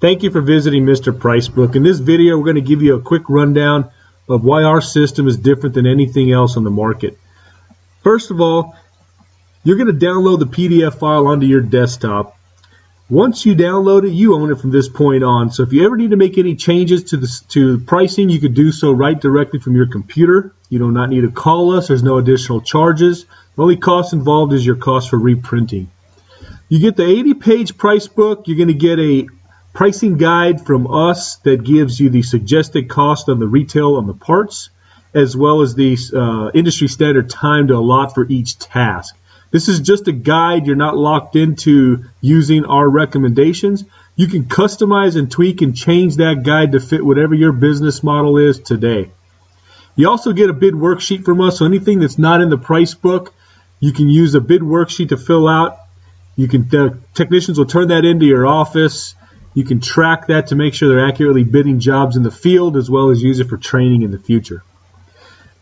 Thank you for visiting Mr. Pricebook. In this video, we're going to give you a quick rundown of why our system is different than anything else on the market. First of all, you're going to download the PDF file onto your desktop. Once you download it, you own it from this point on. So if you ever need to make any changes to pricing, you could do so right directly from your computer. You do not need to call us. There's no additional charges. The only cost involved is your cost for reprinting. You get the 80-page price book. You're going to get a pricing guide from us that gives you the suggested cost of the retail on the parts, as well as the industry standard time to allot for each task. This is just a guide. You're not locked into using our recommendations. You can customize and tweak and change that guide to fit whatever your business model is today. You also get a bid worksheet from us, so anything that's not in the price book, you can use a bid worksheet to fill out. The technicians will turn that into your office. You can track that to make sure they're accurately bidding jobs in the field, as well as use it for training in the future.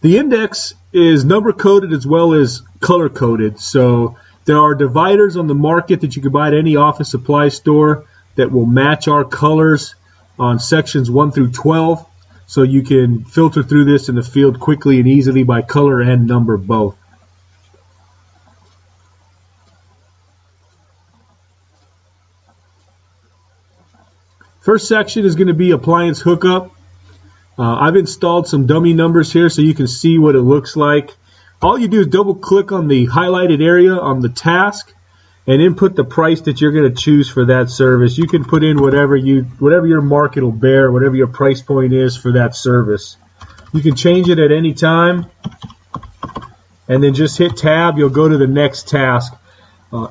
The index is number coded as well as color coded. So there are dividers on the market that you can buy at any office supply store that will match our colors on sections 1 through 12. So you can filter through this in the field quickly and easily by color and number both. First section is going to be appliance hookup. I've installed some dummy numbers here so you can see what it looks like. All you do is double click on the highlighted area on the task and input the price that you're going to choose for that service. You can put in whatever your market will bear, whatever your price point is for that service. You can change it at any time and then just hit tab. You'll go to the next task.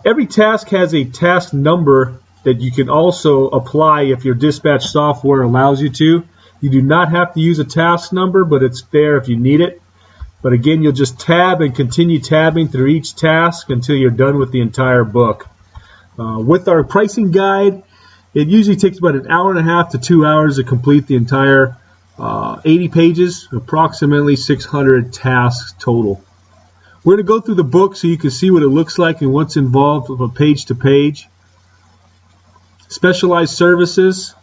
Every task has a task number that you can also apply if your dispatch software allows you to. You do not have to use a task number, but it's there if you need it. But again, you'll just tab and continue tabbing through each task until you're done with the entire book. With our pricing guide, it usually takes about an hour and a half to 2 hours to complete the entire 80 pages, approximately 600 tasks total. We're going to go through the book so you can see what it looks like and what's involved from page to page. Specialized services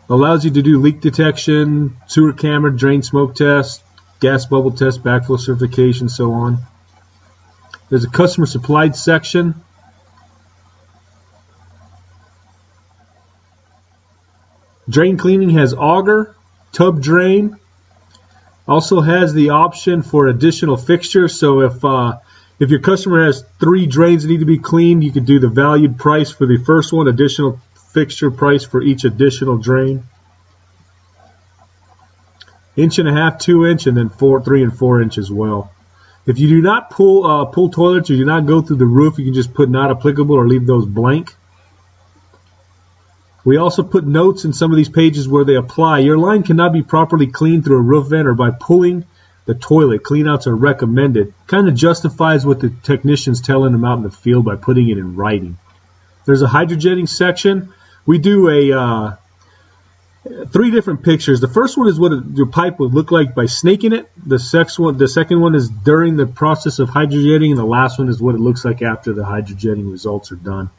allows you to do leak detection, sewer camera, drain smoke test, gas bubble test, backflow certification, so on. There's a customer supplied section. Drain cleaning has auger, tub drain. Also has the option for additional fixtures. So if your customer has 3 drains that need to be cleaned, you can do the valued price for the first one, additional fixture price for each additional drain. 1.5 inch, 2 inch, and then 3 and 4 inch as well. If you do not pull toilets or do not go through the roof, you can just put not applicable or leave those blank. We also put notes in some of these pages where they apply. Your line cannot be properly cleaned through a roof vent or by pulling the toilet. Cleanouts are recommended. Kind of justifies what the technician's telling them out in the field by putting it in writing. There's a hydrojetting section. We do 3 different pictures. The first one is what your pipe would look like by snaking it. The second one is during the process of hydrojetting, and the last one is what it looks like after the hydrojetting results are done.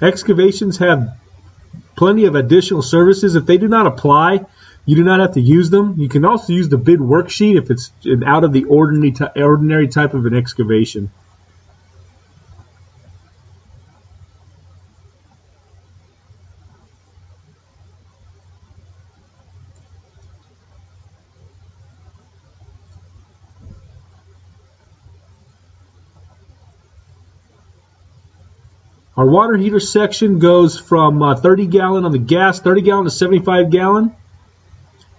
Excavations have plenty of additional services. If they do not apply, you do not have to use them. You can also use the bid worksheet if it's out of the ordinary type of an excavation. Our water heater section goes from 30 gallon on the gas, 30 gallon to 75 gallon.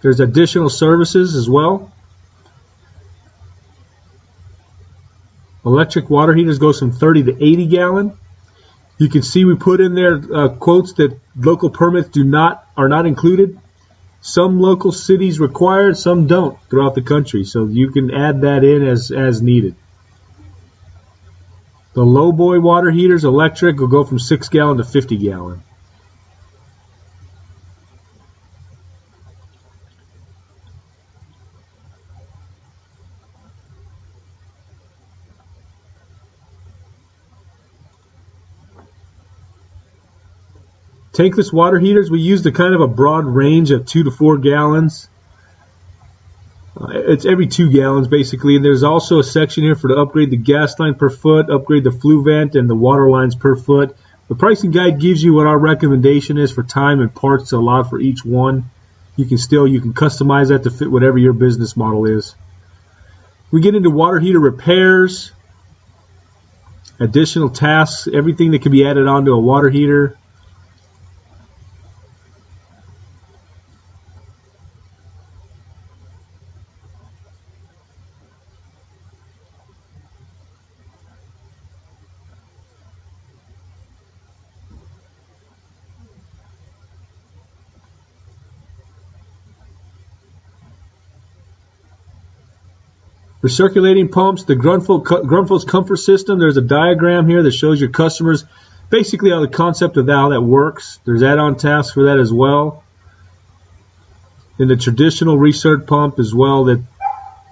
There's additional services as well. Electric water heaters goes from 30 to 80 gallon. You can see we put in there quotes that local permits are not included. Some local cities require, some don't throughout the country. So you can add that in as needed. The low boy water heaters, electric, will go from 6 gallon to 50 gallon. Tankless water heaters, we used a kind of a broad range of 2 to 4 gallons. It's every 2 gallons basically, and there's also a section here for to upgrade the gas line per foot, upgrade the flue vent, and the water lines per foot. The pricing guide gives you what our recommendation is for time and parts allowed for each one. You can customize that to fit whatever your business model is. We get into water heater repairs, additional tasks, everything that can be added onto a water heater. Recirculating pumps, the Grundfos Comfort System, there's a diagram here that shows your customers basically how the concept of how that works. There's add-on tasks for that as well. And the traditional recirc pump as well that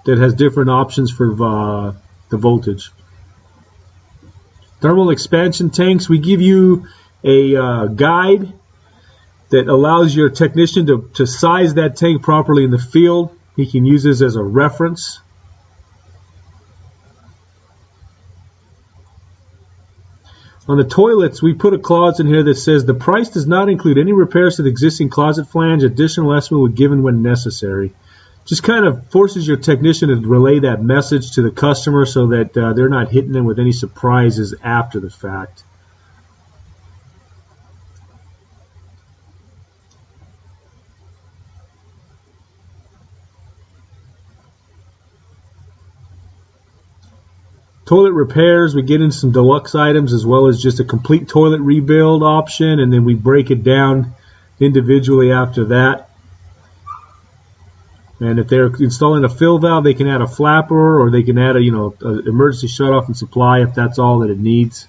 has different options for the voltage. Thermal expansion tanks, we give you a guide that allows your technician to size that tank properly in the field. He can use this as a reference. On the toilets, we put a clause in here that says the price does not include any repairs to the existing closet flange. Additional estimate will be given when necessary. Just kind of forces your technician to relay that message to the customer so that they're not hitting them with any surprises after the fact. Toilet repairs, we get into some deluxe items as well as just a complete toilet rebuild option, and then we break it down individually after that. And if they're installing a fill valve, they can add a flapper, or they can add a emergency shutoff and supply if that's all that it needs.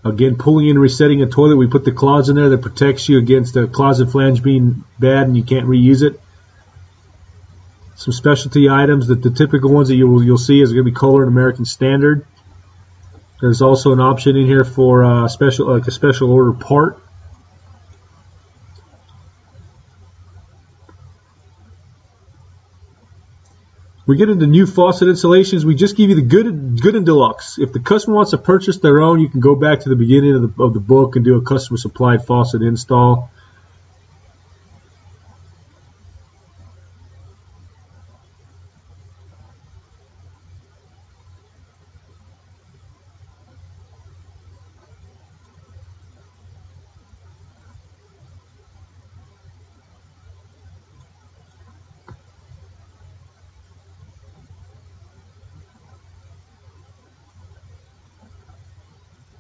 Again, pulling and resetting a toilet, we put the clause in there that protects you against the closet flange being bad and you can't reuse it. Some specialty items, that the typical ones that you'll see is going to be Kohler and American Standard. There's also an option in here for a special order part. We get into new faucet installations. We just give you the good and deluxe. If the customer wants to purchase their own, you can go back to the beginning of the book and do a customer supplied faucet install.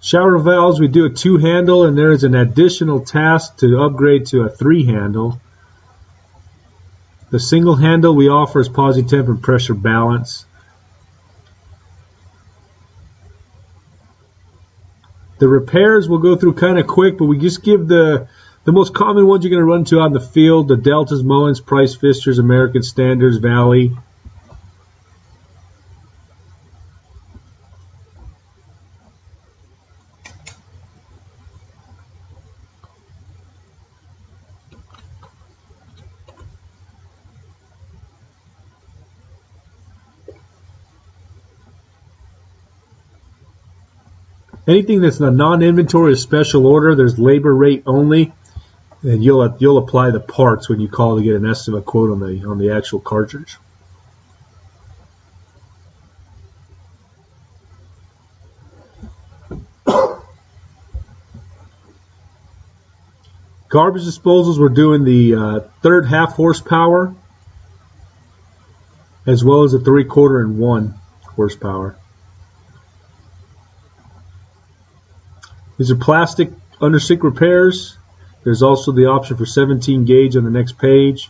Shower valves, we do a 2-handle, and there is an additional task to upgrade to a 3-handle. The single handle we offer is posi-temp and pressure balance. The repairs we'll go through kind of quick, but we just give the most common ones you're going to run into out in the field: the Deltas, Moens, Price Fixtures, American Standards, Valley. Anything that's a non-inventory or special order, there's labor rate only, and you'll apply the parts when you call to get an estimate quote on the actual cartridge. Garbage disposals, we're doing the third half horsepower as well as the 3/4 and 1 horsepower. These are plastic undersink repairs. There's also the option for 17 gauge on the next page.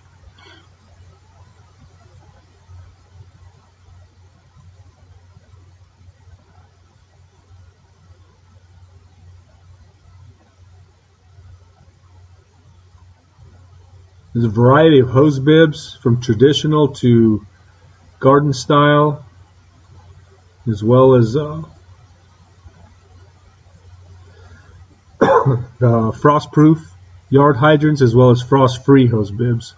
There's a variety of hose bibs from traditional to garden style, as well as frost-proof yard hydrants, as well as frost-free hose bibs.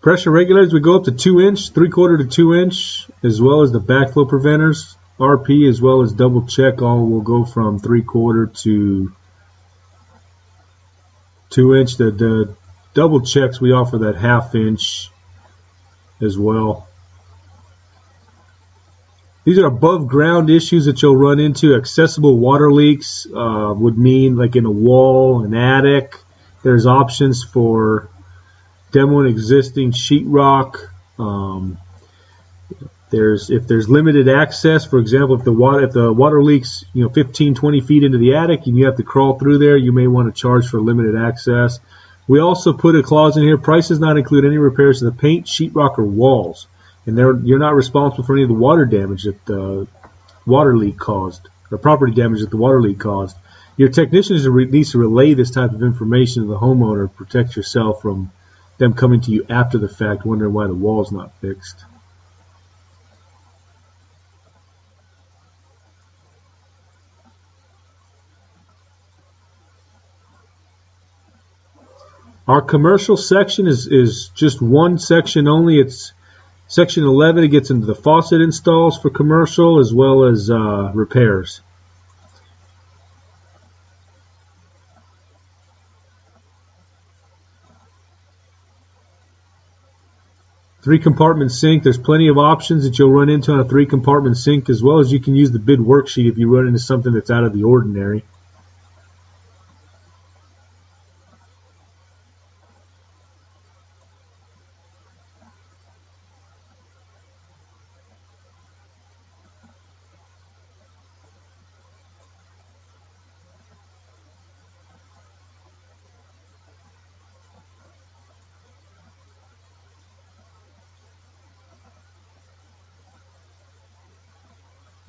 Pressure regulators, we go up to 2-inch, 3/4 to 2-inch, as well as the backflow preventers, RP, as well as double check. All will go from 3/4 to 2-inch. The double checks, we offer that 1/2 inch as well. These are above ground issues that you'll run into. Accessible water leaks would mean like in a wall, an attic. There's options for demoing existing sheetrock. If there's limited access, for example, if the water leaks 15-20 feet into the attic and you have to crawl through there, you may want to charge for limited access. We also put a clause in here: price does not include any repairs to the paint, sheetrock, or walls, and you're not responsible for any of the water damage that the water leak caused, or property damage that the water leak caused. Your technician needs to relay this type of information to the homeowner to protect yourself from them coming to you after the fact wondering why the wall's not fixed. Our commercial section is just one section only. It's section 11. It gets into the faucet installs for commercial as well as repairs. Three-compartment sink. There's plenty of options that you'll run into on a three-compartment sink, as well as you can use the bid worksheet if you run into something that's out of the ordinary.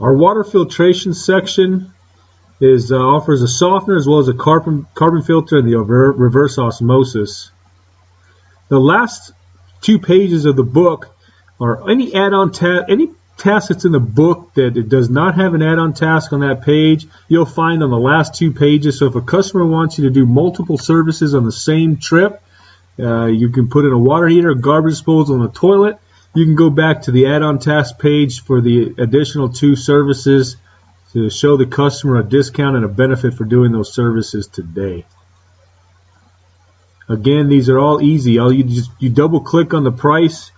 Our water filtration section offers a softener as well as a carbon filter and the reverse osmosis. The last 2 pages of the book are any add-on any task that's in the book that it does not have an add-on task on that page, you'll find on the last 2 pages. So if a customer wants you to do multiple services on the same trip, you can put in a water heater, garbage disposal, and a toilet. You can go back to the add-on task page for the additional 2 services to show the customer a discount and a benefit for doing those services today. Again, these are all easy. You double click on the price,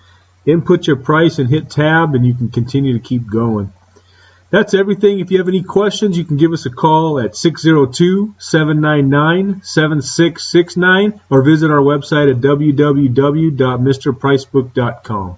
input your price, and hit tab, and you can continue to keep going. That's everything. If you have any questions, you can give us a call at 602-799-7669 or visit our website at www.mrpricebook.com.